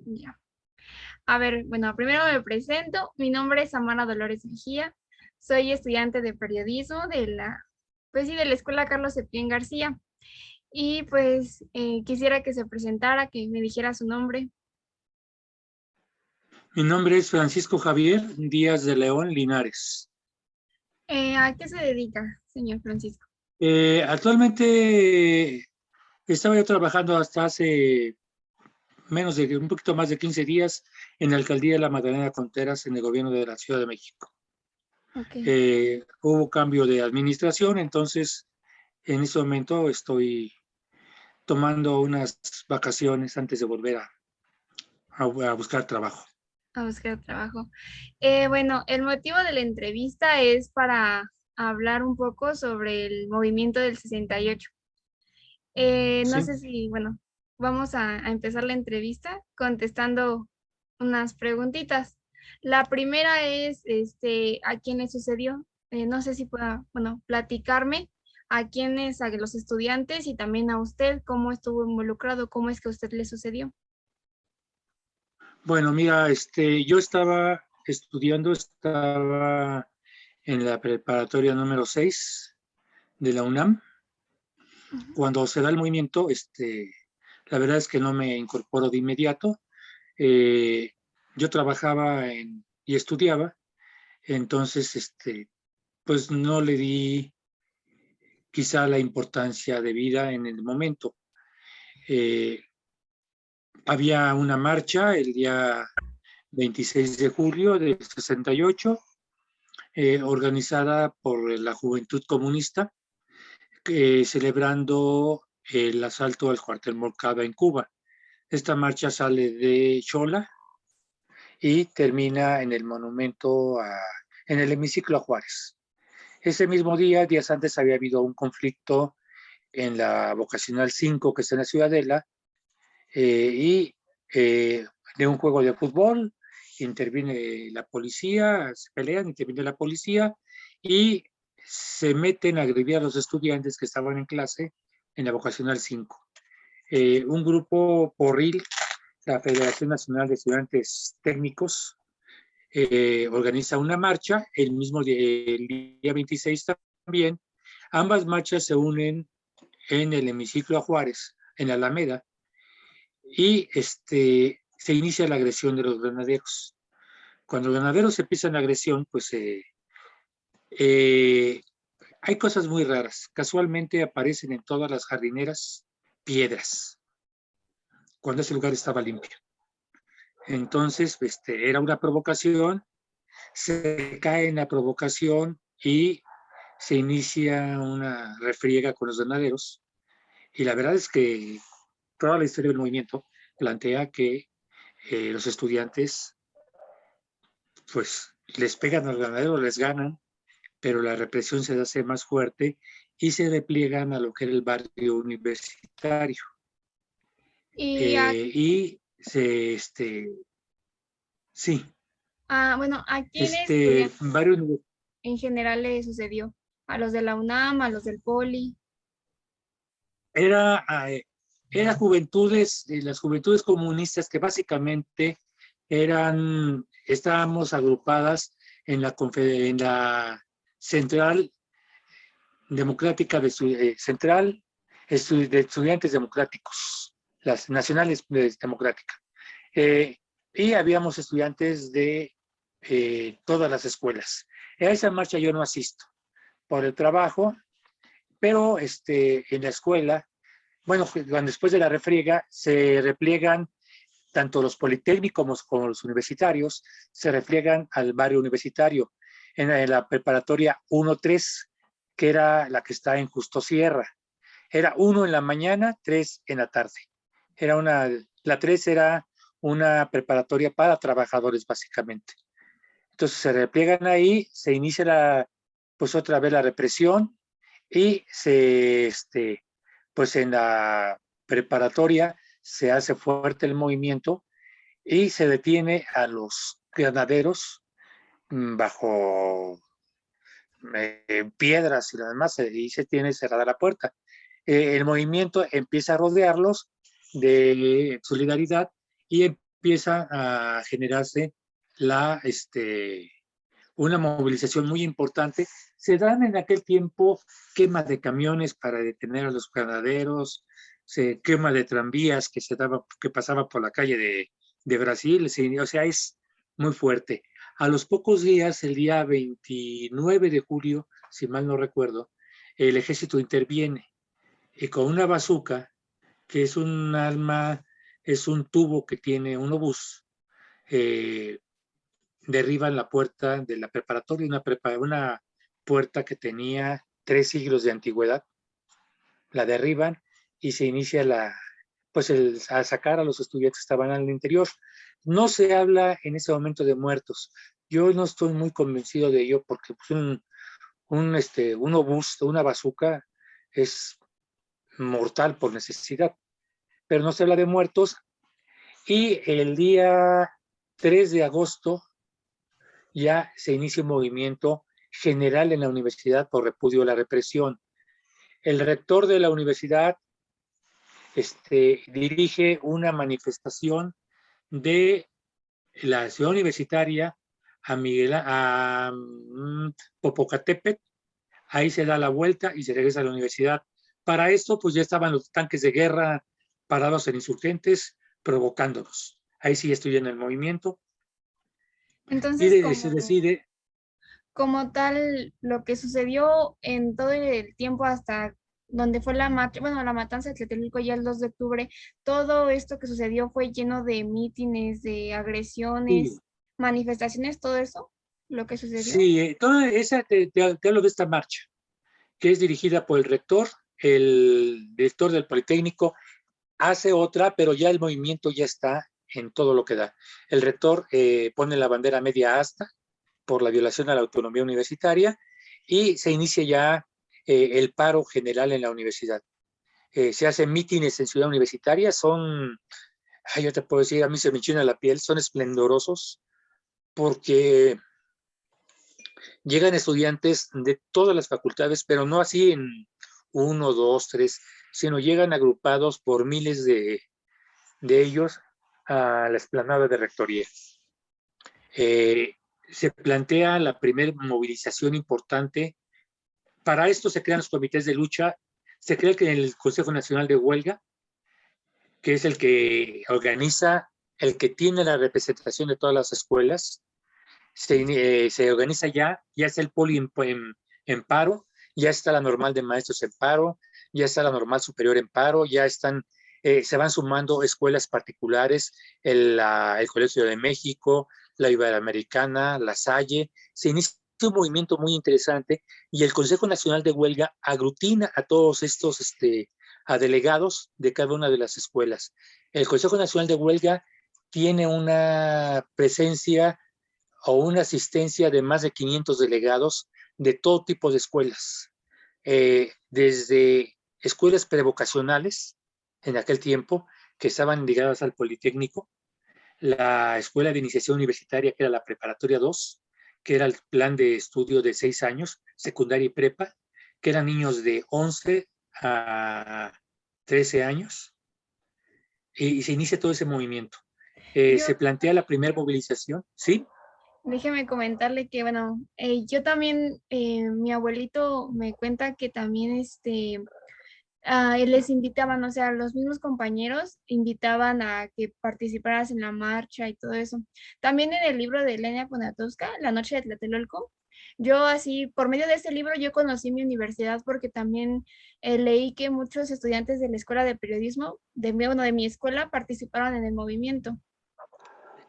Ya. A ver, bueno, primero me presento. Mi nombre es Samara Dolores Mejía. Soy estudiante de periodismo pues sí, de la Escuela Carlos Septién García. Y pues quisiera que se presentara, que me dijera su nombre. Mi nombre es Francisco Javier Díaz de León Linares. ¿A qué se dedica, señor Francisco? Actualmente estaba yo trabajando hasta hace un poquito más de 15 días en la alcaldía de la Magdalena Contreras en el gobierno de la Ciudad de México. Ok, Hubo cambio de administración, entonces en este momento estoy tomando unas vacaciones antes de volver a buscar trabajo. a buscar trabajo. Bueno, el motivo de la entrevista es para hablar un poco sobre el movimiento del 68. No ¿Sí? sé si, bueno, vamos a empezar la entrevista contestando unas preguntitas. La primera es, ¿a quién le sucedió? No sé si pueda, bueno, platicarme a quiénes, a los estudiantes y también a usted, cómo estuvo involucrado, cómo es que a usted le sucedió. Bueno, mira, yo estaba estudiando, estaba en la preparatoria número 6 de la UNAM. Ujú. Cuando se da el movimiento, la verdad es que no me incorporo de inmediato. Eh, yo trabajaba y estudiaba, entonces, pues no le di quizá la importancia de vida en el momento. Eh, Había una marcha el día 26 de julio del 68, organizada por la Juventud Comunista, celebrando el asalto al cuartel Moncada en Cuba. Esta marcha sale de Xola y termina en el en el hemiciclo a Juárez. Ese mismo día, días antes, había habido un conflicto en la vocacional 5 que está en la Ciudadela, y de un juego de fútbol, interviene la policía, se pelean, interviene la policía y se meten a agredir a los estudiantes que estaban en clase en la vocacional 5. Un grupo porril, la Federación Nacional de Estudiantes Técnicos, organiza una marcha el día 26 también. Ambas marchas se unen en el hemiciclo a Juárez, en la Alameda, y se inicia la agresión de los granaderos. Cuando los granaderos empiezan la agresión, pues eh, hay cosas muy raras. Casualmente aparecen en todas las jardineras piedras, cuando ese lugar estaba limpio. Entonces, era una provocación, se cae en la provocación y se inicia una refriega con los ganaderos. Y la verdad es que toda la historia del movimiento plantea que los estudiantes, pues, les pegan a los ganaderos, les ganan, pero la represión se hace más fuerte y se repliegan a lo que era el barrio universitario. Y a, Y sí, bueno, ¿a quiénes estudiantes barrio en general le sucedió? ¿A los de la UNAM, a los del Poli? era, era juventudes, las juventudes comunistas que básicamente estábamos agrupadas en la Central Democrática Central de Estudiantes Democráticos, las nacionales democráticas. Eh, y habíamos estudiantes de todas las escuelas. A esa marcha yo no asisto por el trabajo, pero en la escuela, bueno, después de la refriega, se repliegan tanto los politécnicos como los universitarios, se repliegan al barrio universitario, en la preparatoria 1-3, que era la que está en Justo Sierra. Era 1 en la mañana, 3 en la tarde. La 3 era una preparatoria para trabajadores, básicamente. Entonces se repliegan ahí, se inicia pues otra vez la represión y pues en la preparatoria se hace fuerte el movimiento y se detiene a los granaderos bajo piedras y lo demás, y se tiene cerrada la puerta. El movimiento empieza a rodearlos de solidaridad y empieza a generarse una movilización muy importante. Se dan en aquel tiempo quema de camiones para detener a los ganaderos, se quema de tranvías que pasaba por la calle de Brasil, o sea, es muy fuerte. A los pocos días, el día 29 de julio, si mal no recuerdo, el ejército interviene y con una bazuca, que es un arma, es un tubo que tiene un obús, eh, derriban la puerta de la preparatoria, una puerta que tenía 3 siglos de antigüedad, la derriban y se inicia a sacar a los estudiantes que estaban al interior. No se habla en ese momento de muertos. Yo no estoy muy convencido de ello porque pues, un obús, una bazuca es mortal por necesidad, pero no se habla de muertos. Y el día 3 de agosto ya se inicia un movimiento general en la universidad por repudio a la represión. El rector de la universidad dirige una manifestación de la ciudad universitaria a Popocatépetl. Ahí se da la vuelta y se regresa a la universidad. Para esto, pues ya estaban los tanques de guerra parados en insurgentes, provocándolos. Ahí sí estoy en el movimiento. Entonces, Y se decide. como tal, lo que sucedió en todo el tiempo hasta donde fue la marcha, bueno, la matanza de Tlatelolco ya el 2 de octubre, todo esto que sucedió fue lleno de mítines, de Sí, agresiones, manifestaciones, todo eso, lo que sucedió. sí, toda esa, te hablo de esta marcha, que es dirigida por el rector, el director del Politécnico, hace otra, pero ya el movimiento ya está en todo lo que da. El rector pone la bandera media asta por la violación a la autonomía universitaria y se inicia ya el paro general en la universidad. Se hacen mítines en Ciudad Universitaria, yo te puedo decir, a mí se me enchina la piel, son esplendorosos porque llegan estudiantes de todas las facultades, pero no así en uno, dos, tres, sino llegan agrupados por miles de ellos a la explanada de rectoría. Eh, Se plantea la primera movilización importante. Para esto se crean los comités de lucha. Se crea que el Consejo Nacional de Huelga, que es el que organiza, el que tiene la representación de todas las escuelas, se organiza ya está el poli en paro, ya está la normal de maestros en paro, ya está la normal superior en paro, se van sumando escuelas particulares, el Colegio de México, la Iberoamericana, la Salle, se inicia un movimiento muy interesante y el Consejo Nacional de Huelga aglutina a todos estos, a delegados de cada una de las escuelas. El Consejo Nacional de Huelga tiene una presencia o una asistencia de más de 500 delegados de todo tipo de escuelas, desde escuelas prevocacionales en aquel tiempo que estaban ligadas al Politécnico, la escuela de iniciación universitaria que era la preparatoria 2, que era el plan de estudio de 6 años, secundaria y prepa, que eran niños de 11 a 13 años, y se inicia todo ese movimiento. Yo, Se plantea la primera movilización, ¿sí? déjeme comentarle que, bueno, yo también, mi abuelito me cuenta que también, les invitaban, o sea, los mismos compañeros invitaban a que participaras en la marcha y todo eso. También en el libro de Elena Poniatowska, La noche de Tlatelolco, yo así, por medio de este libro, yo conocí mi universidad porque también leí que muchos estudiantes de la escuela de periodismo, bueno, de mi escuela, participaron en el movimiento.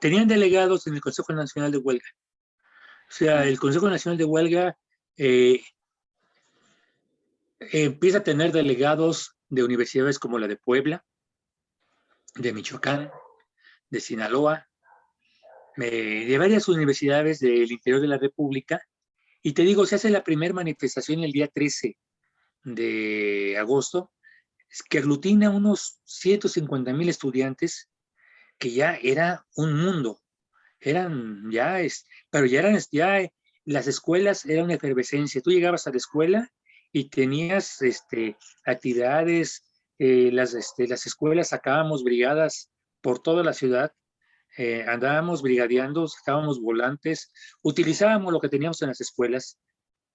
Tenían delegados en el Consejo Nacional de Huelga. O sea, el Consejo Nacional de Huelga eh, empieza a tener delegados de universidades como la de Puebla, de Michoacán, de Sinaloa, de varias universidades del interior de la República. Y te digo, se hace la primera manifestación el día 13 de agosto, que aglutina unos 150,000 estudiantes, que ya era un mundo. Pero las escuelas eran una efervescencia. Tú llegabas a la escuela y tenías actividades, las escuelas sacábamos brigadas por toda la ciudad Andábamos brigadeando, sacábamos volantes, utilizábamos lo que teníamos en las escuelas,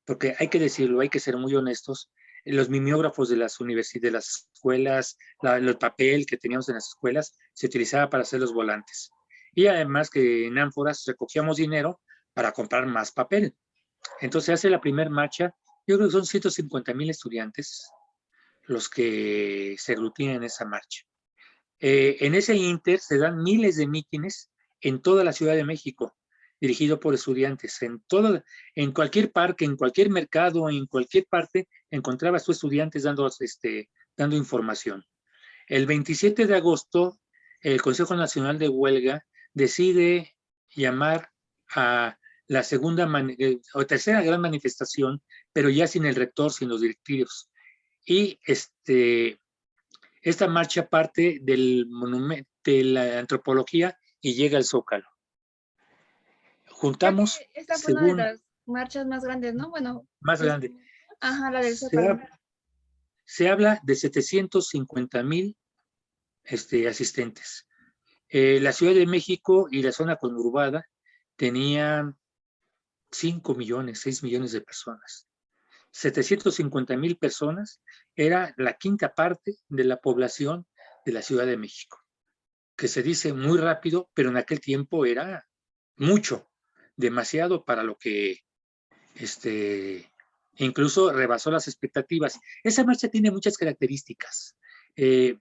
porque hay que decirlo, hay que ser muy honestos, los mimeógrafos de las universidades, de las escuelas, el papel que teníamos en las escuelas, se utilizaba para hacer los volantes. Y además que en ánforas recogíamos dinero para comprar más papel. Entonces se hace la primera marcha, yo creo que son 150,000 estudiantes los que se aglutinan en esa marcha. En ese inter se dan miles de mítines en toda la Ciudad de México, dirigido por estudiantes. En cualquier parque, en cualquier mercado, en cualquier parte, encontrabas tú estudiantes dando información. El 27 de agosto, el Consejo Nacional de Huelga decide llamar a la segunda o tercera gran manifestación, pero ya sin el rector, sin los directivos. Y esta marcha parte del monumento de la antropología y llega al Zócalo. Creo que Juntamos, esta fue una de según las marchas más grandes, ¿no? Bueno, más grande, ajá, la del se, Zócalo. se habla de 750,000 asistentes. La Ciudad de México y la zona conurbada tenían 5 millones, 6 millones de personas. 750,000 personas era la quinta parte de la población de la Ciudad de México, que se dice muy rápido, pero en aquel tiempo era mucho, demasiado para lo que incluso rebasó las expectativas. Esa marcha tiene muchas características. Yo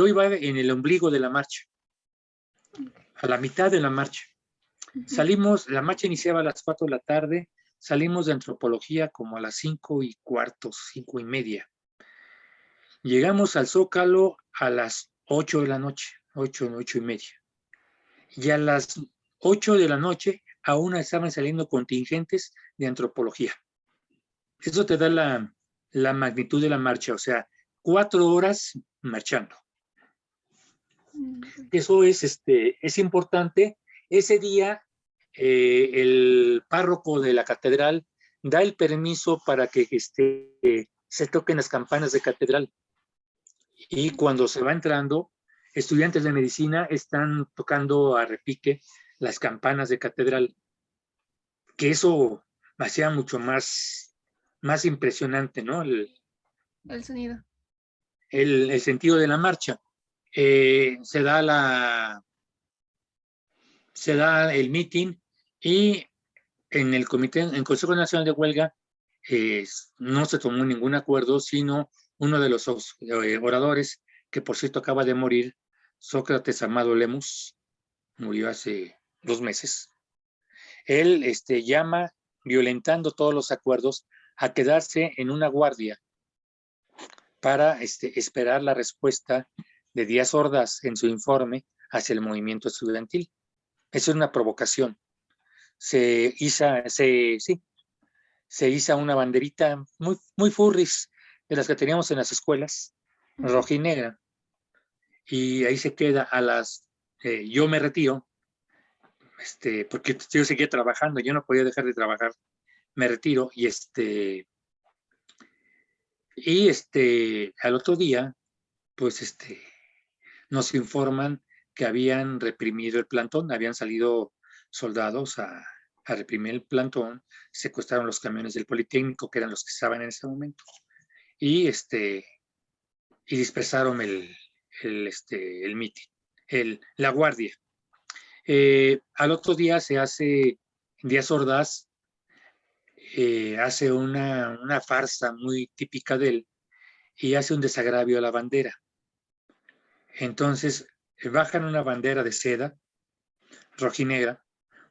iba en el ombligo de la marcha, a la mitad de la marcha. Salimos, la marcha iniciaba a las 4 de la tarde, salimos de antropología como a las 5:15, 5:30. Llegamos al Zócalo a las 8 de la noche, 8:30. Y a las 8 de la noche aún estaban saliendo contingentes de antropología. Eso te da la magnitud de la marcha, o sea, 4 horas marchando. Eso es importante. Ese día, el párroco de la catedral da el permiso para que se toquen las campanas de catedral. Y cuando se va entrando, estudiantes de medicina están tocando a repique las campanas de catedral, que eso hacía mucho más impresionante, ¿no? El sonido. El sentido de la marcha. Se da el meeting y en el Consejo Nacional de Huelga no se tomó ningún acuerdo, sino uno de los oradores, que por cierto acaba de morir, Sócrates Amado Lemus, murió hace 2 meses. Él llama, violentando todos los acuerdos, a quedarse en una guardia para esperar la respuesta de Díaz Ordaz en su informe hacia el movimiento estudiantil. Eso es una provocación. Se iza una banderita muy, muy furris, de las que teníamos en las escuelas, roja y negra, y ahí se queda yo me retiro, porque yo seguía trabajando, yo no podía dejar de trabajar, me retiro, y al otro día, pues nos informan que habían reprimido el plantón, habían salido soldados a reprimir el plantón, secuestraron los camiones del Politécnico, que eran los que estaban en ese momento, y dispersaron el mitin, la guardia. Al otro día se hace, Díaz Ordaz hace una farsa muy típica de él y hace un desagravio a la bandera. Entonces bajan una bandera de seda, rojinegra,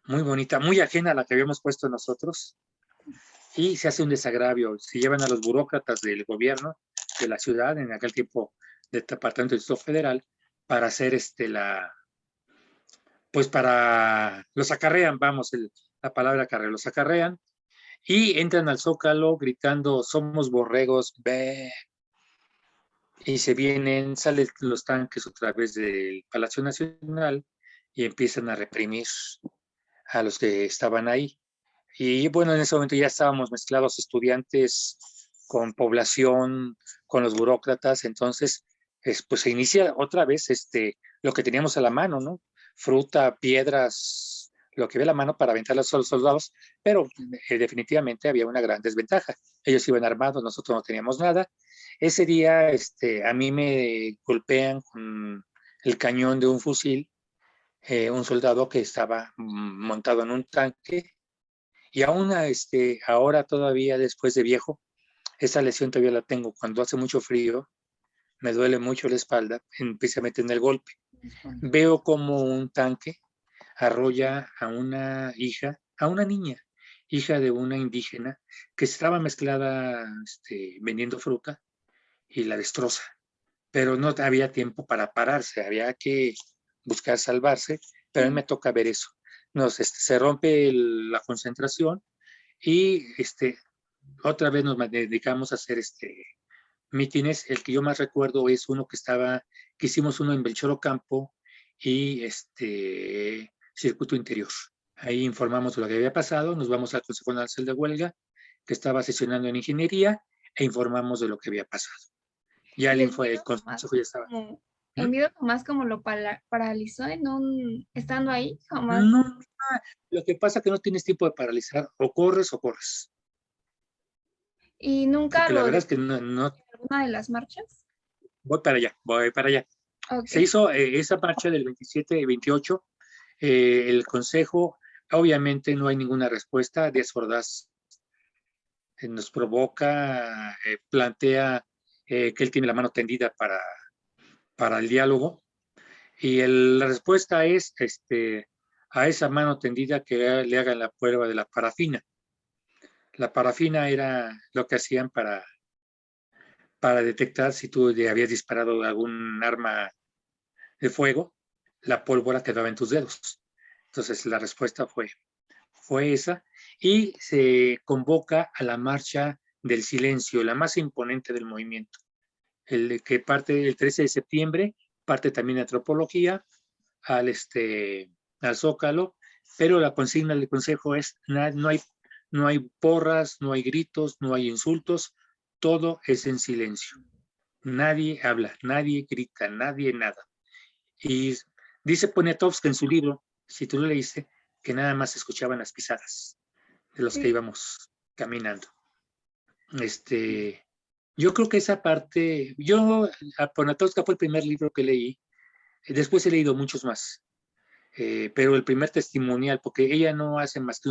muy bonita, muy ajena a la que habíamos puesto nosotros, y se hace un desagravio. Se llevan a los burócratas del gobierno de la ciudad, en aquel tiempo del Departamento del Distrito Federal, para hacer pues los acarrean, vamos, la palabra acarreo, los acarrean y entran al Zócalo gritando: somos borregos, ve. Y salen los tanques otra vez del Palacio Nacional y empiezan a reprimir a los que estaban ahí. Y bueno, en ese momento ya estábamos mezclados estudiantes con población, con los burócratas, entonces pues se inicia otra vez lo que teníamos a la mano, ¿no? Fruta, piedras, lo que ve a la mano para aventar a los soldados, pero definitivamente había una gran desventaja. Ellos iban armados, nosotros no teníamos nada. Ese día a mí me golpean con el cañón de un fusil, un soldado que estaba montado en un tanque, y aún ahora todavía después de viejo, esa lesión todavía la tengo. Cuando hace mucho frío, me duele mucho la espalda, precisamente en el golpe. Veo como un tanque arrolla a una niña, hija de una indígena que estaba mezclada vendiendo fruta, y la destroza. Pero no había tiempo para pararse, había que buscar salvarse, pero a mí me toca ver eso. Se rompe la concentración y otra vez nos dedicamos a hacer mítines. El que yo más recuerdo es uno que hicimos uno en Belchor Ocampo y Circuito Interior. Ahí informamos de lo que había pasado, nos vamos al Consejo Nacional de Huelga, que estaba sesionando en ingeniería, e informamos de lo que había pasado. Ya Y el consejo ya estaba. el miedo jamás como lo paralizó estando ahí, jamás. No, lo que pasa es que no tienes tiempo de paralizar, o corres o corres. Y nunca Porque la lo verdad de es que no, alguna de las marchas. voy para allá, voy para allá. Ok. Se hizo esa marcha del 27 y 28, el consejo, obviamente no hay ninguna respuesta. Díaz Ordaz nos provoca, plantea que él tiene la mano tendida para el diálogo, y la respuesta es a esa mano tendida que le hagan la prueba de la parafina. La parafina era lo que hacían para detectar si tú le habías disparado algún arma de fuego, la pólvora quedaba en tus dedos. Entonces la respuesta fue esa, y se convoca a la marcha del silencio, la más imponente del movimiento, el que parte el 13 de septiembre, parte también de antropología, al Zócalo, pero la consigna del consejo es: no hay porras, no hay gritos, no hay insultos, todo es en silencio. Nadie habla, nadie grita, nadie nada. Y dice Poniatowski en su libro, si tú lo leíste, que nada más escuchaban las pisadas de los que Sí. íbamos caminando. Yo creo que esa parte, a Poniatowska fue el primer libro que leí, después he leído muchos más, pero el primer testimonial, porque ella no hace más que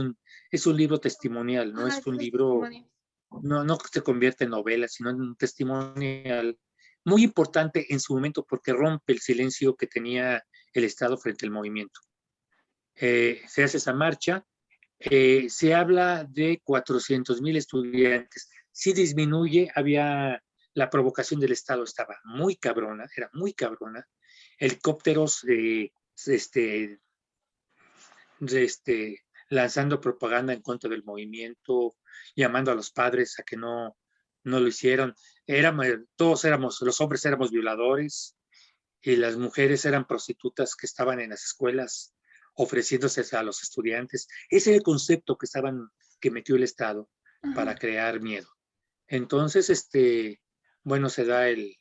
es un libro testimonial, no Ajá, es un es libro, testimonio. no se convierte en novela, sino en un testimonial muy importante en su momento, porque rompe el silencio que tenía el Estado frente al movimiento. Se hace esa marcha, se habla de 400,000 estudiantes. Sí disminuye, la provocación del Estado estaba muy cabrona, era muy cabrona. Helicópteros lanzando propaganda en contra del movimiento, llamando a los padres a que no lo hicieron. Los hombres éramos violadores, y las mujeres eran prostitutas que estaban en las escuelas ofreciéndose a los estudiantes. Ese era el concepto que metió el Estado para Ajá. crear miedo. Entonces, bueno, se da el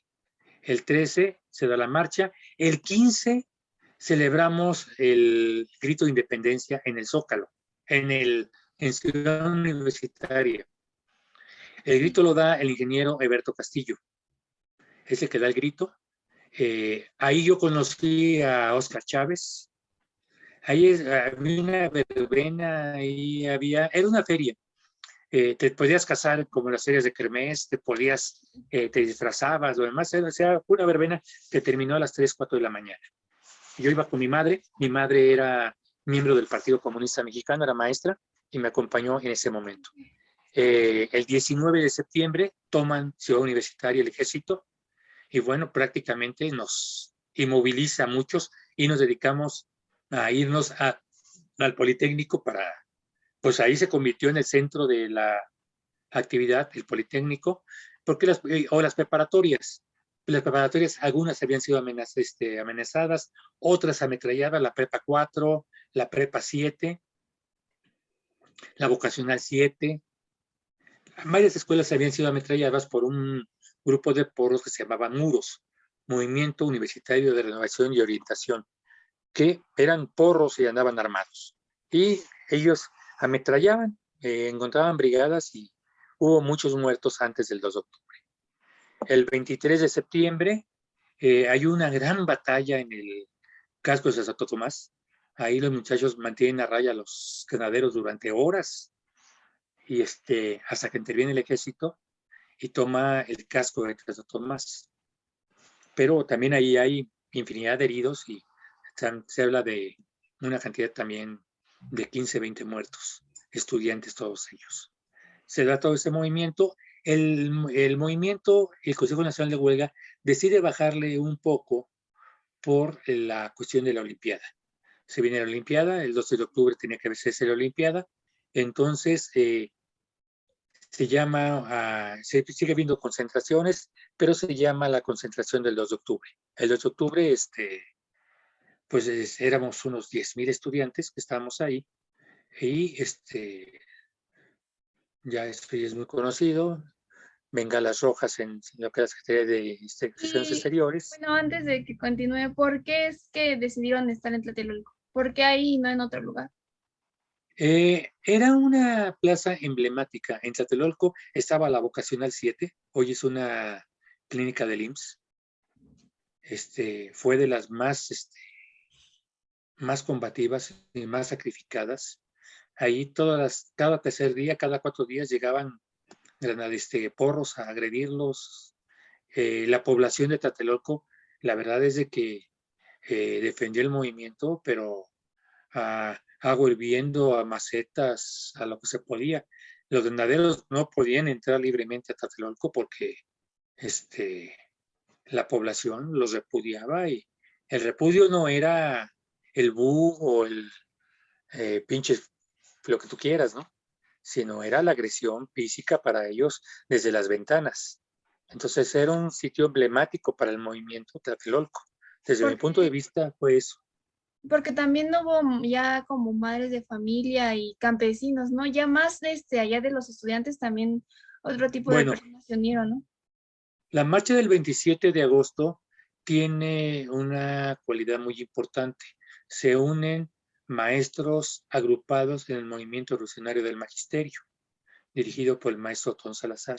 13, se da la marcha. El 15 celebramos el grito de independencia en el Zócalo, en Ciudad Universitaria. El grito lo da el ingeniero Eberto Castillo. Es el que da el grito. Ahí yo conocí a Oscar Chávez. Ahí había una verbena, era una feria. Te podías casar como en las ferias de Kermés, te disfrazabas, lo demás, era una verbena que terminó a las 3, 4 de la mañana. Yo iba con mi madre era miembro del Partido Comunista Mexicano, era maestra, y me acompañó en ese momento. El 19 de septiembre toman Ciudad Universitaria el ejército, y bueno, prácticamente nos inmoviliza a muchos, y nos dedicamos a irnos al Politécnico pues ahí se convirtió en el centro de la actividad, el Politécnico, porque las preparatorias. Las preparatorias, algunas habían sido amenazadas, otras ametralladas, la Prepa 4, la Prepa 7, la Vocacional 7. Varias escuelas habían sido ametralladas por un grupo de porros que se llamaban muros. Movimiento Universitario de Renovación y Orientación, que eran porros y andaban armados. Y ellos ametrallaban, encontraban brigadas y hubo muchos muertos antes del 2 de octubre. El 23 de septiembre hay una gran batalla en el casco de Santo Tomás. Ahí los muchachos mantienen a raya a los granaderos durante horas y hasta que interviene el ejército y toma el casco de Santo Tomás. Pero también ahí hay infinidad de heridos y se habla de una cantidad también de 15, 20 muertos, estudiantes todos ellos. Se da todo ese movimiento. El movimiento, el Consejo Nacional de Huelga, decide bajarle un poco por la cuestión de la Olimpiada. Se viene la Olimpiada, el 12 de octubre tenía que hacerse la Olimpiada, entonces se llama, se sigue viendo concentraciones, pero se llama la concentración del 2 de octubre. El 2 de octubre, pues éramos unos 10,000 estudiantes que estábamos ahí, y ya esto ya es muy conocido, bengalas rojas en lo que es la Secretaría de Relaciones Y Exteriores. bueno, antes de que continúe, ¿por qué es que decidieron estar en Tlatelolco? ¿Por qué ahí y no en otro lugar? Era una plaza emblemática. En Tlatelolco estaba la Vocacional 7, hoy es una clínica del IMSS. Fue de las más combativas y más sacrificadas. Ahí cada tercer día, cada 4 días llegaban porros a agredirlos. La población de Tlatelolco, la verdad es de que defendió el movimiento, pero a agua hirviendo, a macetas, a lo que se podía. Los ganaderos no podían entrar libremente a Tlatelolco porque la población los repudiaba, y el repudio no era el bu o el pinche, lo que tú quieras, ¿no? Sino era la agresión física para ellos desde las ventanas. Entonces era un sitio emblemático para el movimiento Tlatelolco. Desde mi punto de Porque, vista fue eso. porque también hubo ya como madres de familia y campesinos, ¿no? Ya más allá de los estudiantes también otro tipo de Bueno, personas se unieron, ¿no? la marcha del 27 de agosto tiene una cualidad muy importante. Se unen maestros agrupados en el movimiento revolucionario del magisterio, dirigido por el maestro Otón Salazar.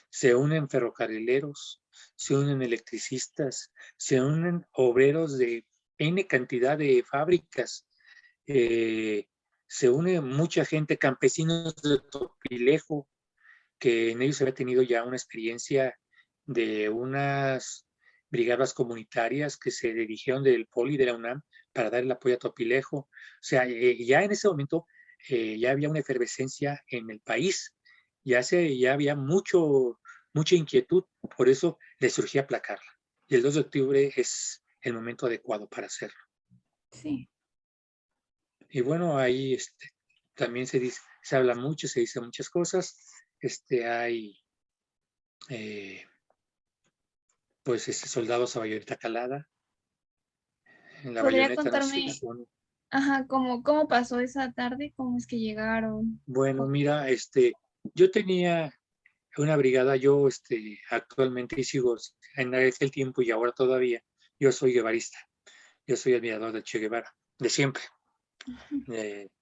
Se unen ferrocarrileros, se unen electricistas, se unen obreros de N cantidad de fábricas, se une mucha gente, campesinos de Topilejo, que en ellos había tenido ya una experiencia de unas brigadas comunitarias que se dirigieron del Poli de la UNAM para dar el apoyo a Topilejo. O sea, ya en ese momento ya había una efervescencia en el país, ya había mucha inquietud, por eso le surgía aplacarla. Y el 2 de octubre es el momento adecuado para hacerlo. Sí. Y bueno, ahí también se habla mucho, se dice muchas cosas. Hay pues soldados a bayoneta calada. En la ¿Podría bayoneta no se contarme, supone. ajá, cómo pasó esa tarde? ¿Cómo es que llegaron? Bueno, mira, yo tenía una brigada, yo actualmente y sigo en aquel tiempo y ahora todavía, yo soy guevarista, yo soy admirador de Che Guevara, de siempre,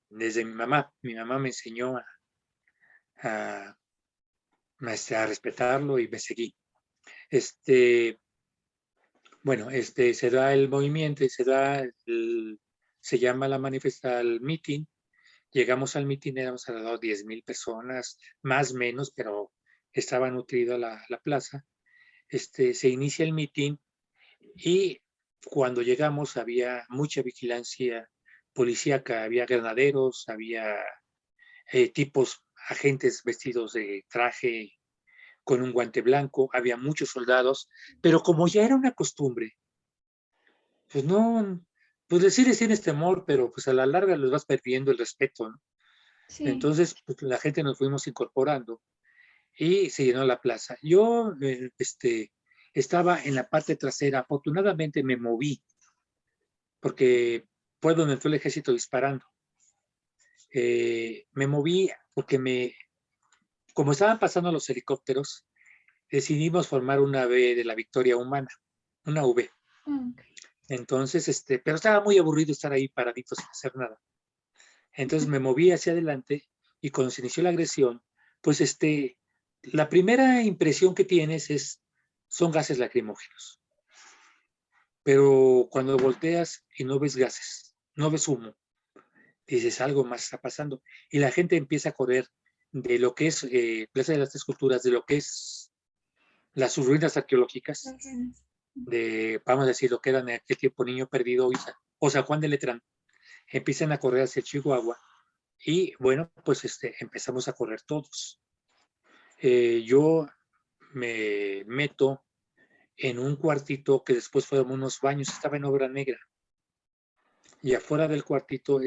desde mi mamá me enseñó a, a respetarlo y me seguí. Bueno, se da el movimiento y se llama la manifestación, el meeting. Llegamos al meeting, éramos alrededor de 10,000 personas, más o menos, pero estaba nutrida la plaza. Se inicia el meeting y cuando llegamos había mucha vigilancia policíaca, había granaderos, había tipos, agentes vestidos de traje con un guante blanco, había muchos soldados, pero como ya era una costumbre, pues no, pues les tienes temor, pero pues a la larga les vas perdiendo el respeto, ¿no? Sí. Entonces, pues, la gente nos fuimos incorporando y se llenó la plaza. Yo estaba en la parte trasera, afortunadamente me moví, porque fue donde entró el ejército disparando. Me moví porque como estaban pasando los helicópteros, decidimos formar una B de la victoria humana. una V. Ok. Entonces, pero estaba muy aburrido estar ahí paradito sin hacer nada. Entonces me moví hacia adelante y cuando se inició la agresión, pues la primera impresión que tienes son gases lacrimógenos. Pero cuando volteas y no ves gases, no ves humo, dices algo más está pasando. Y la gente empieza a correr de lo que es Plaza de las Tres Culturas, de lo que es las ruinas arqueológicas, vamos a decir, lo que era en aquel tiempo Niño Perdido o San Juan de Letrán. Empiezan a correr hacia Chihuahua y bueno, pues empezamos a correr todos. Yo me meto en un cuartito que después fueron unos baños, estaba en obra negra. Y afuera del cuartito ahí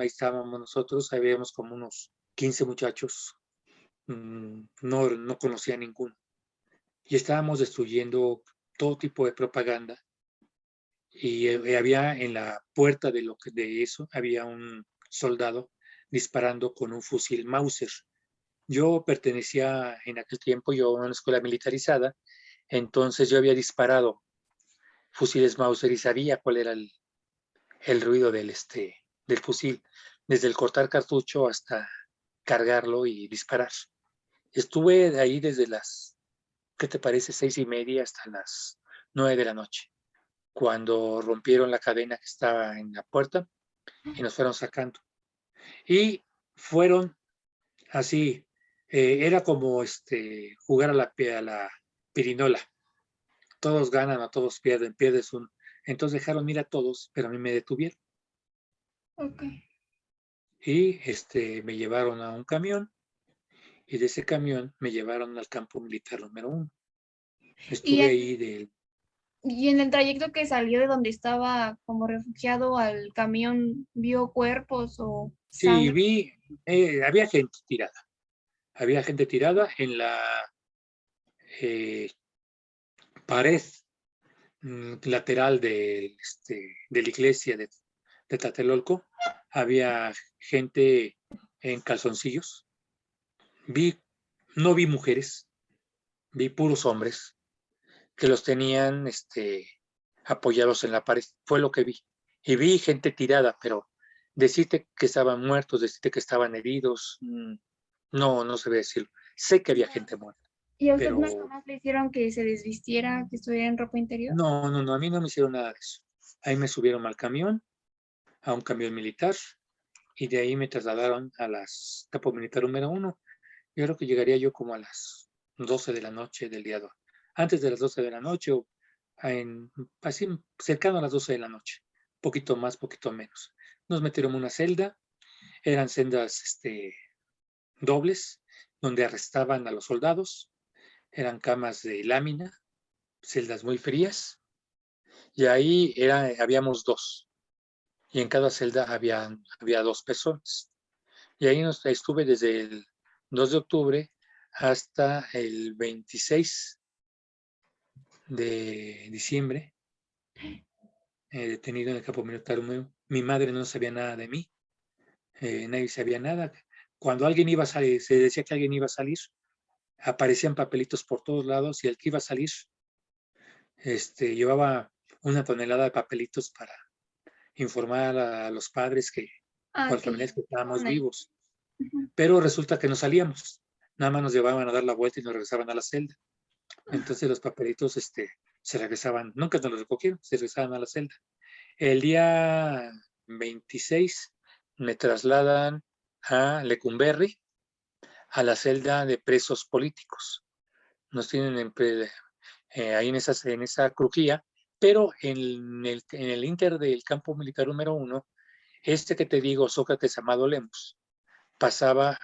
estábamos nosotros, habíamos como unos 15 muchachos, no conocía a ninguno. Y estábamos destruyendo todo tipo de propaganda. Y había en la puerta de eso, había un soldado disparando con un fusil Mauser. Yo pertenecía en aquel tiempo, yo a una escuela militarizada, entonces yo había disparado fusiles Mauser y sabía cuál era el ruido del fusil, desde el cortar cartucho hasta cargarlo y disparar. Estuve ahí desde ¿qué te parece? 6:30 hasta las 9 de la noche, cuando rompieron la cadena que estaba en la puerta y nos fueron sacando. Y fueron así, era como jugar a la pirinola. Todos ganan o todos pierden, pierdes uno. Entonces dejaron ir a todos, pero a mí me detuvieron. Ok. Y me llevaron a un camión y de ese camión me llevaron al campo militar número 1. Y Estuve en, ahí del... y en el trayecto que salió de donde estaba como refugiado al camión, ¿vio cuerpos o Sí, sangre? había gente tirada en la eh, pared lateral de la iglesia de Tlatelolco. Había gente en calzoncillos. Vi, no vi mujeres, vi puros hombres que los tenían apoyados en la pared. Fue lo que vi. Y vi gente tirada, pero decirte que estaban muertos, decirte que estaban heridos, no se ve decirlo. Sé que había gente muerta, ¿Y a usted nada pero más le hicieron que se desvistiera, que estuviera en ropa interior? no, a mí no me hicieron nada de eso. Ahí me subieron al camión, a un camión militar, y de ahí me trasladaron a las Campo Militar número 1. Yo creo que llegaría yo como a las 12 de la noche del día 2. Antes de las 12 de la noche o así cercano a las 12 de la noche. Poquito más, poquito menos. Nos metieron en una celda. Eran celdas dobles donde arrestaban a los soldados. Eran camas de lámina, celdas muy frías. Y ahí habíamos dos. Y en cada celda había dos personas. Y ahí estuve desde el 2 de octubre hasta el 26 de diciembre, detenido en el campo militar húmedo. Mi madre no sabía nada de mí, nadie sabía nada. Cuando alguien iba a salir, se decía que alguien iba a salir, aparecían papelitos por todos lados y el que iba a salir llevaba una tonelada de papelitos para informar a los padres o a Ah, los que familiares ya que estábamos estaban ahí. vivos. Ujú. Pero resulta que no salíamos, nada más nos llevaban a dar la vuelta y nos regresaban a la celda. Entonces los papelitos se regresaban, nunca nos los recogieron, se regresaban a la celda. El día 26 me trasladan a Lecumberri, a la celda de presos políticos. Nos tienen ahí en esa crujía, pero en el inter del campo militar número 1, que te digo, Sócrates Amado Lemos, pasaba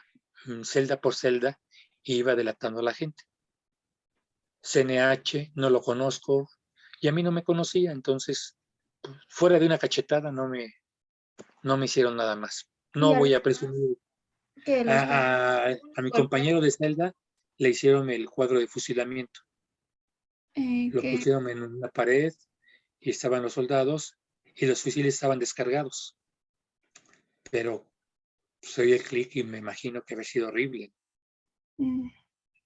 celda por celda e iba delatando a la gente. CNH, no lo conozco, y a mí no me conocía, entonces, fuera de una cachetada, no me hicieron nada más. Y No voy a además presumir. que los A mi compañero golpearon, de celda le hicieron el cuadro de fusilamiento. Lo que pusieron en una pared y estaban los soldados y los fusiles estaban descargados. Pero soy el clic y me imagino que había sido horrible. mm,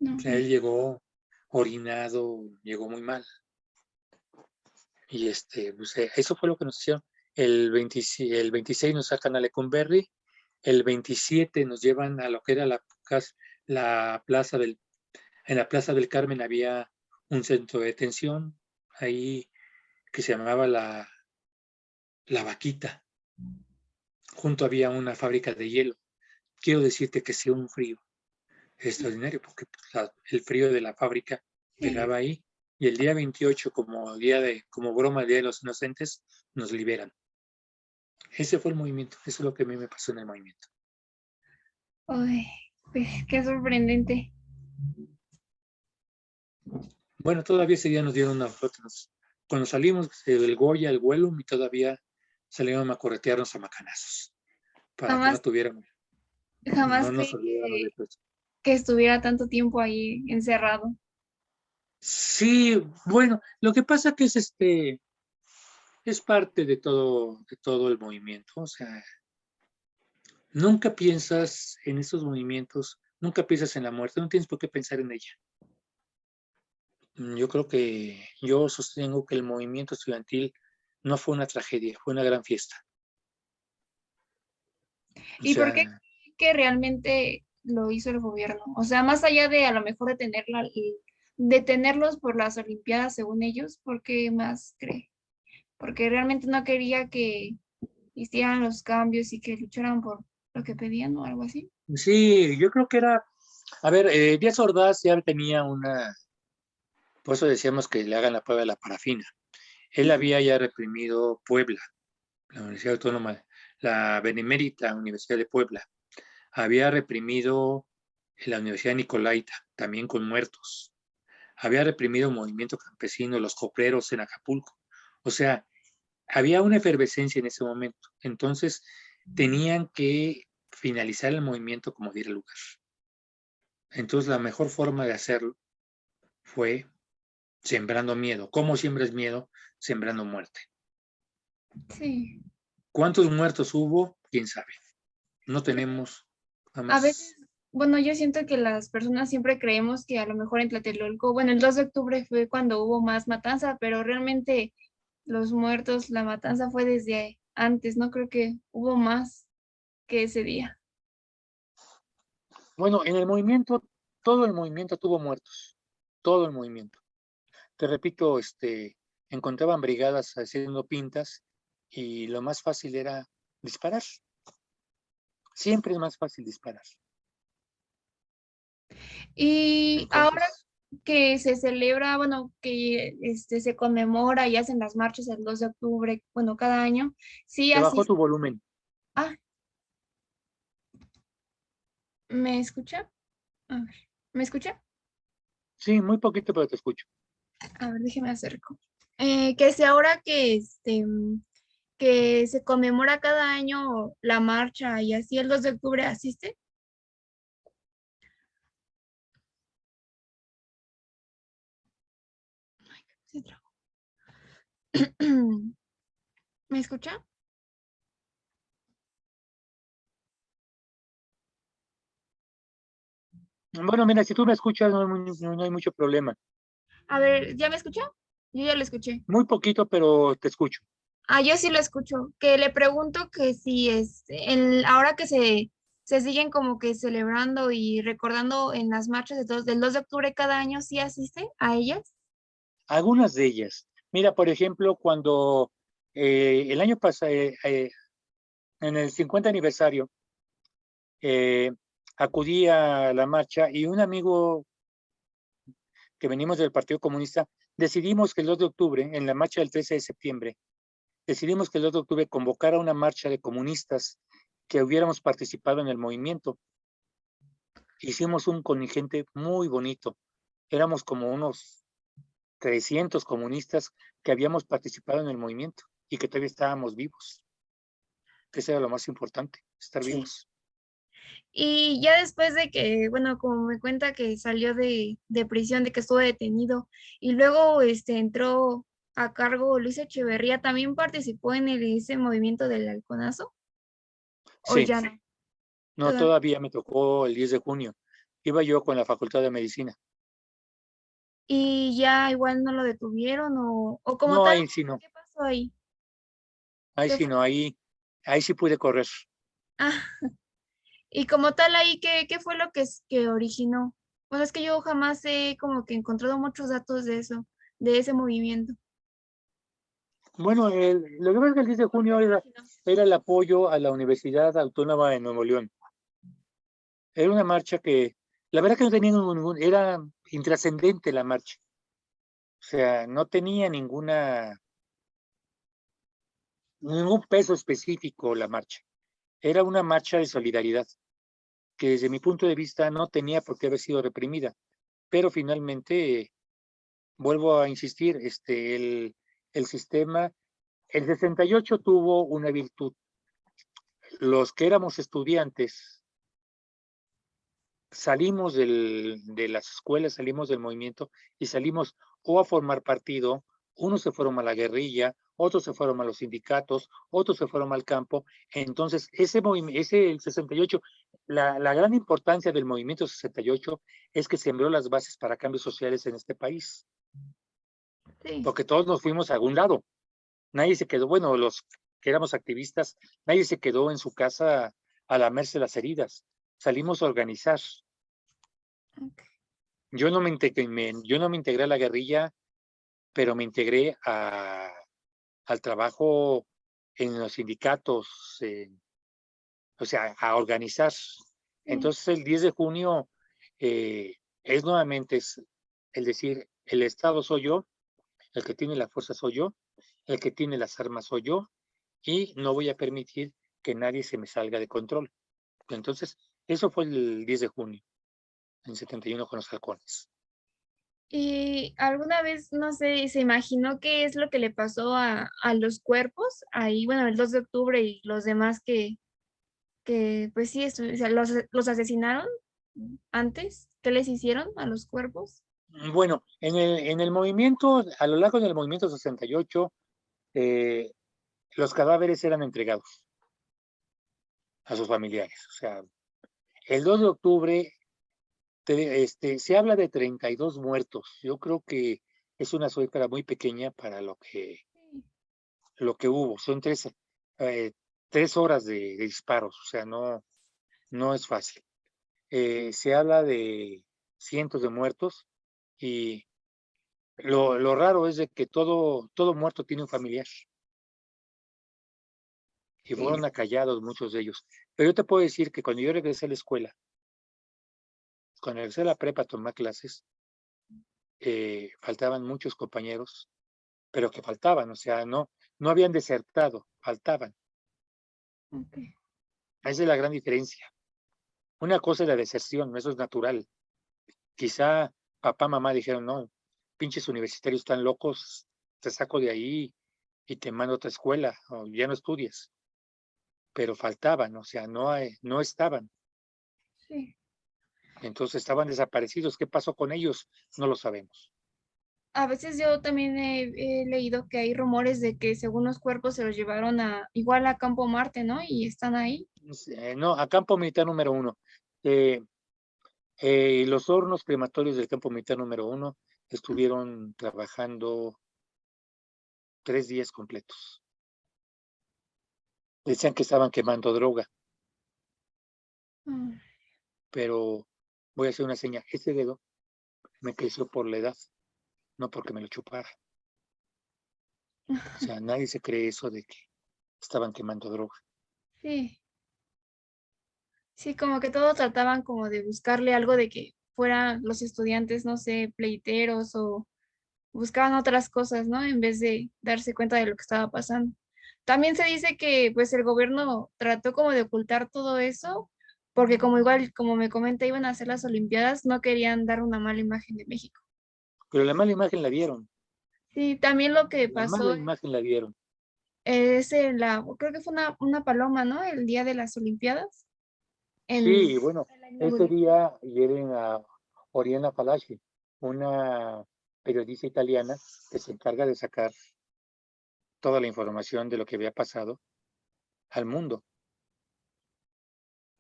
no, O sea, él llegó orinado, llegó muy mal. Y pues, eso fue lo que nos hicieron. El 26 nos sacan a Lecumberri, el 27 nos llevan a lo que era la plaza en la Plaza del Carmen había un centro de detención ahí que se llamaba la Vaquita. Junto había una fábrica de hielo. Quiero decirte que hacía un frío extraordinario porque pues, el frío de la fábrica Sí. pegaba ahí. Y el día 28, como broma del Día de los Inocentes, nos liberan. Ese fue el movimiento. Eso es lo que a mí me pasó en el movimiento. Ay, pues qué sorprendente. Bueno, todavía ese día nos dieron una foto. Cuando salimos del Goya, el vuelo, y todavía salieron a corretearnos a macanazos para que no Jamás, tuviéramos, jamás no nos creí olvidáramos de eso. que estuviera tanto tiempo ahí encerrado. Sí, bueno, lo que pasa que es parte de todo el movimiento. O sea, nunca piensas en esos movimientos, nunca piensas en la muerte, no tienes por qué pensar en ella. Yo creo que yo sostengo que el movimiento estudiantil no fue una tragedia, fue una gran fiesta. O ¿Y por qué sea, que realmente lo hizo el gobierno? O sea, más allá de a lo mejor detenerlos por las Olimpiadas, según ellos, ¿por qué más cree? Porque realmente no quería que hicieran los cambios y que lucharan por lo que pedían o algo así. sí, yo creo que era, a ver, Díaz Ordaz ya tenía por eso decíamos que le hagan la prueba de la parafina. Él Ujú. había ya reprimido Puebla, la Universidad Autónoma, la Benemérita Universidad de Puebla. Había reprimido la Universidad Nicolaita, también con muertos. Había reprimido el movimiento campesino, los copleros en Acapulco. O sea, había una efervescencia en ese momento. Entonces, tenían que finalizar el movimiento como diera lugar. Entonces, la mejor forma de hacerlo fue sembrando miedo. ¿Cómo siembras miedo? Sembrando muerte. Sí. ¿Cuántos muertos hubo? ¿Quién sabe? No Yo tenemos a jamás. veces, bueno, yo siento que las personas siempre creemos que a lo mejor en Tlatelolco, bueno, el 2 de octubre fue cuando hubo más matanza, pero realmente los muertos, la matanza fue desde antes, no creo que hubo más que ese día. Bueno, en el movimiento, todo el movimiento tuvo muertos. Todo el movimiento. Te repito, encontraban brigadas haciendo pintas y lo más fácil era disparar. Siempre es más fácil disparar. Y ahora Entonces, que se celebra, bueno, que se conmemora y hacen las marchas el 2 de octubre, bueno, cada año, sí, te así. bajó tu volumen. Ah, ¿me escucha? A ver, ¿me escucha? Sí, muy poquito, pero te escucho. A ver, déjeme acerco. Que si ahora que se conmemora cada año la marcha y así el 2 de octubre asiste. Se trabó. ¿Me escucha? Bueno, mira, si tú me escuchas, no hay mucho problema. A ver, ¿ya me escucha? Yo ya lo escuché. Muy poquito, pero te escucho. Ah, yo sí lo escucho. Que le pregunto que si ahora que se siguen como que celebrando y recordando en las marchas del 2 de octubre cada año, ¿sí asiste a ellas? Algunas de ellas. Mira, por ejemplo, cuando el año pasado, en el 50 aniversario, eh, acudí a la marcha y un amigo que venimos del Partido Comunista, decidimos que el 2 de octubre, en la marcha del 13 de septiembre, decidimos que el 2 de octubre convocara una marcha de comunistas que hubiéramos participado en el movimiento. Hicimos un contingente muy bonito. Éramos como unos 300 comunistas que habíamos participado en el movimiento y que todavía estábamos vivos. Eso era lo más importante, estar Sí. vivos. Y ya después de que, bueno, como me cuenta que salió de prisión, de que estuvo detenido, y luego entró a cargo Luis Echeverría, ¿también participó en ese movimiento del halconazo? ¿O Sí, ya no? no, Todavía. todavía me tocó el 10 de junio. Iba yo con la Facultad de Medicina. y ya igual no lo detuvieron o como No, tal, ahí sí no, ¿qué pasó ahí? ahí ¿Qué sí fue? no, ahí sí pude correr. Ah, y como tal ahí, ¿qué fue lo que originó? Pues es que yo jamás he como que encontrado muchos datos de eso, de ese movimiento. Bueno, lo que pasa es que el 10 de ¿Por qué junio originó? era el apoyo a la Universidad Autónoma de Nuevo León. Era una marcha que, la verdad que no tenía era intrascendente la marcha. O sea, no tenía ningún peso específico la marcha. Era una marcha de solidaridad, que desde mi punto de vista no tenía por qué haber sido reprimida. Pero finalmente, vuelvo a insistir, el sistema, el 68 tuvo una virtud. Los que éramos estudiantes salimos de las escuelas, salimos del movimiento y salimos o a formar partido, unos se fueron a la guerrilla, otros se fueron a los sindicatos, otros se fueron al campo. Entonces, ese movimiento, el 68, la gran importancia del movimiento 68 es que sembró las bases para cambios sociales en este país, Sí, porque todos nos fuimos a algún lado. Nadie se quedó, bueno, los que éramos activistas, nadie se quedó en su casa a lamerse las heridas. Salimos a organizar. ok, Yo no me integré a la guerrilla, pero me integré al trabajo en los sindicatos, o sea, a organizar. sí. Entonces, el 10 de junio es nuevamente el decir, el Estado soy yo, el que tiene la fuerza soy yo, el que tiene las armas soy yo, y no voy a permitir que nadie se me salga de control. Entonces, eso fue el 10 de junio, en 71 con los halcones. ¿Y alguna vez, no sé, se imaginó qué es lo que le pasó a los cuerpos? Ahí, bueno, el 2 de octubre y los demás que pues sí, o sea, los asesinaron antes. ¿Qué les hicieron a los cuerpos? Bueno, en el movimiento, a lo largo del movimiento 68, eh, los cadáveres eran entregados a sus familiares. O sea, el 2 de octubre se habla de 32 muertos. Yo creo que es una cifra muy pequeña para Sí. lo que hubo. Son 3 horas de disparos, o sea, no es fácil. Se habla de cientos de muertos y lo raro es de que todo muerto tiene un familiar y Sí, fueron acallados muchos de ellos. Pero yo te puedo decir que cuando yo regresé a la escuela, cuando regresé a la prepa a tomar clases, faltaban muchos compañeros, pero que faltaban, o sea, no habían desertado, faltaban. ok. Esa es la gran diferencia. Una cosa es la deserción, eso es natural. Quizá papá, mamá dijeron, no, pinches universitarios están locos, te saco de ahí y te mando a otra escuela, o ya no estudias. Pero faltaban, o sea, no estaban. Sí. Entonces estaban desaparecidos. ¿Qué pasó con ellos? No lo sabemos. A veces yo también he leído que hay rumores de que según los cuerpos se los llevaron igual a Campo Marte, ¿no? Y están ahí. No, a campo militar número 1. Eh, los hornos crematorios del campo militar número 1 estuvieron trabajando 3 días completos. Decían que estaban quemando droga, Mm. pero voy a hacer una seña. Ese dedo me creció por la edad, no porque me lo chupara. O sea, nadie se cree eso de que estaban quemando droga. Sí, sí, como que todos trataban como de buscarle algo de que fueran los estudiantes, no sé, pleiteros o buscaban otras cosas, ¿no? En vez de darse cuenta de lo que estaba pasando. También se dice que pues el gobierno trató como de ocultar todo eso, porque como igual, como me comenta, iban a hacer las Olimpiadas, no querían dar una mala imagen de México. Pero la mala imagen la dieron, Sí, también lo que la mala pasó imagen la dieron. es creo que fue una paloma, ¿no? El día de las Olimpiadas, Sí, bueno, en la ese inauguración. día hieren a Oriana Fallaci, una periodista italiana que se encarga de sacar toda la información de lo que había pasado al mundo.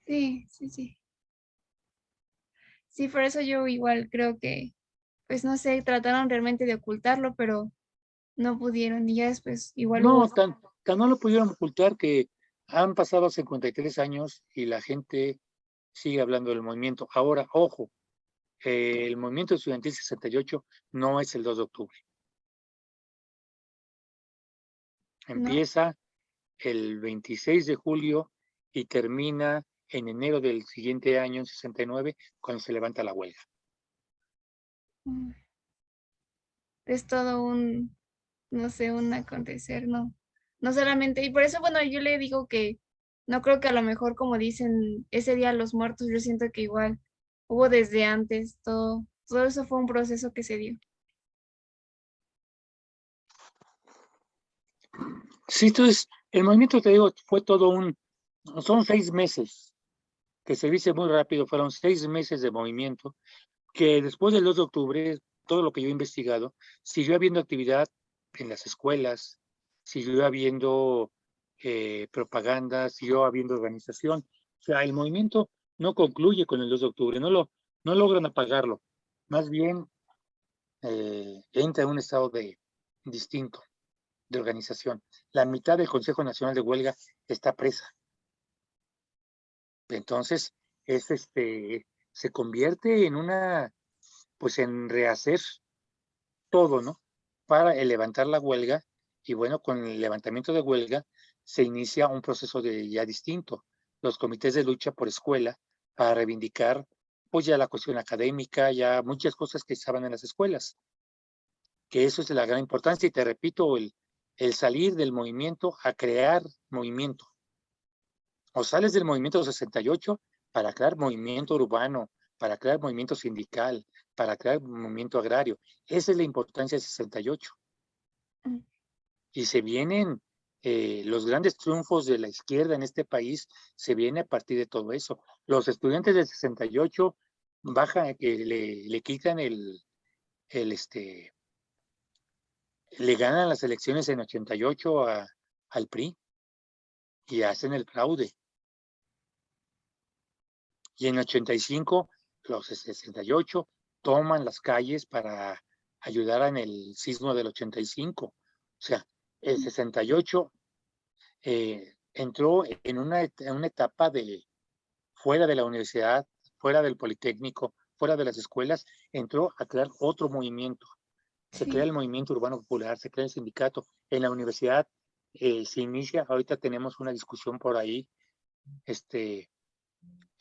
Sí, sí, sí. Sí, por eso yo igual creo pues no sé, trataron realmente de ocultarlo, pero no pudieron y ya después igual hubo. No, tan no lo pudieron ocultar que han pasado 53 años y la gente sigue hablando del movimiento. Ahora, ojo, el movimiento estudiantil 68 no es el 2 de octubre. ¿No? Empieza el 26 de julio y termina en enero del siguiente año, en 69, cuando se levanta la huelga. Mm, Es todo un, no sé, un acontecer, ¿no? No solamente, y por eso, bueno, yo le digo que no creo que a lo mejor, como dicen, ese día los muertos, yo siento que igual hubo desde antes, todo eso fue un proceso que se dio. Sí, entonces, el movimiento, te digo, fue todo son 6 meses, que se dice muy rápido, fueron 6 meses de movimiento, que después del 2 de octubre, todo lo que yo he investigado, siguió habiendo actividad en las escuelas, siguió habiendo propaganda, siguió habiendo organización. O sea, el movimiento no concluye con el 2 de octubre, no logran apagarlo. Más bien entra en un estado distinto de organización. La mitad del Consejo Nacional de Huelga está presa. Entonces, se convierte en pues en rehacer todo, ¿no? Para levantar la huelga y bueno, con el levantamiento de huelga se inicia un proceso ya distinto. Los comités de lucha por escuela para reivindicar pues ya la cuestión académica, ya muchas cosas que estaban en las escuelas, que eso es de la gran importancia y te repito, el salir del movimiento a crear movimiento. O sales del movimiento 68 para crear movimiento urbano, para crear movimiento sindical, para crear movimiento agrario. Esa es la importancia del 68. Mm, Y se vienen los grandes triunfos de la izquierda en este país, se viene a partir de todo eso. Los estudiantes del 68 bajan, le quitan el, le ganan las elecciones en 88 al PRI y hacen el fraude. Y en 85, los 68 toman las calles para ayudar en el sismo del 85. O sea, el 68 entró en una etapa de fuera de la universidad, fuera del Politécnico, fuera de las escuelas, entró a crear otro movimiento. Se crea Sí, el movimiento urbano popular, se crea el sindicato. En la universidad se inicia, ahorita tenemos una discusión por ahí,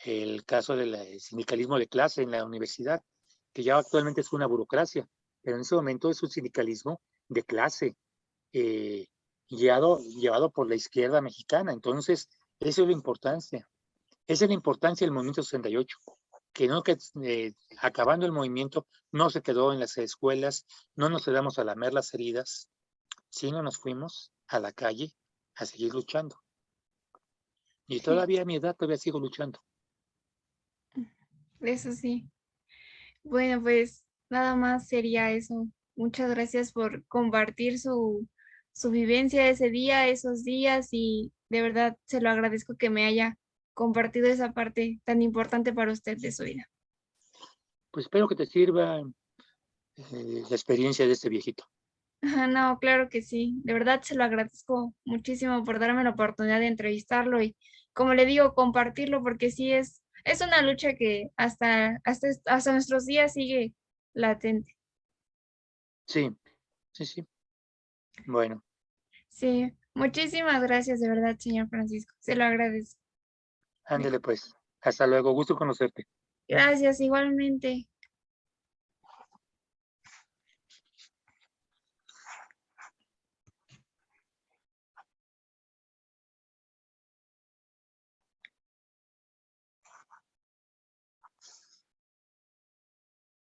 el caso del sindicalismo de clase en la universidad, que ya actualmente es una burocracia, pero en ese momento es un sindicalismo de clase, eh, llevado por la izquierda mexicana. Entonces, esa es la importancia. Esa es la importancia del movimiento 68, que no que acabando el movimiento no se quedó en las escuelas, no nos quedamos a lamer las heridas, sino nos fuimos a la calle a seguir luchando. Y sí, todavía a mi edad todavía sigo luchando. eso sí. Bueno, pues nada más sería eso. Muchas gracias por compartir su vivencia ese día, esos días y de verdad se lo agradezco que me haya compartido esa parte tan importante para usted de su vida. Pues espero que te sirva la experiencia de este viejito. Ajá, no, claro que sí. De verdad se lo agradezco muchísimo por darme la oportunidad de entrevistarlo y, como le digo, compartirlo porque sí es una lucha que hasta nuestros días sigue latente. Sí, sí, sí. Bueno, Sí, muchísimas gracias de verdad, señor Francisco. Se lo agradezco. ándele pues. Hasta luego. Gusto conocerte. Gracias, igualmente.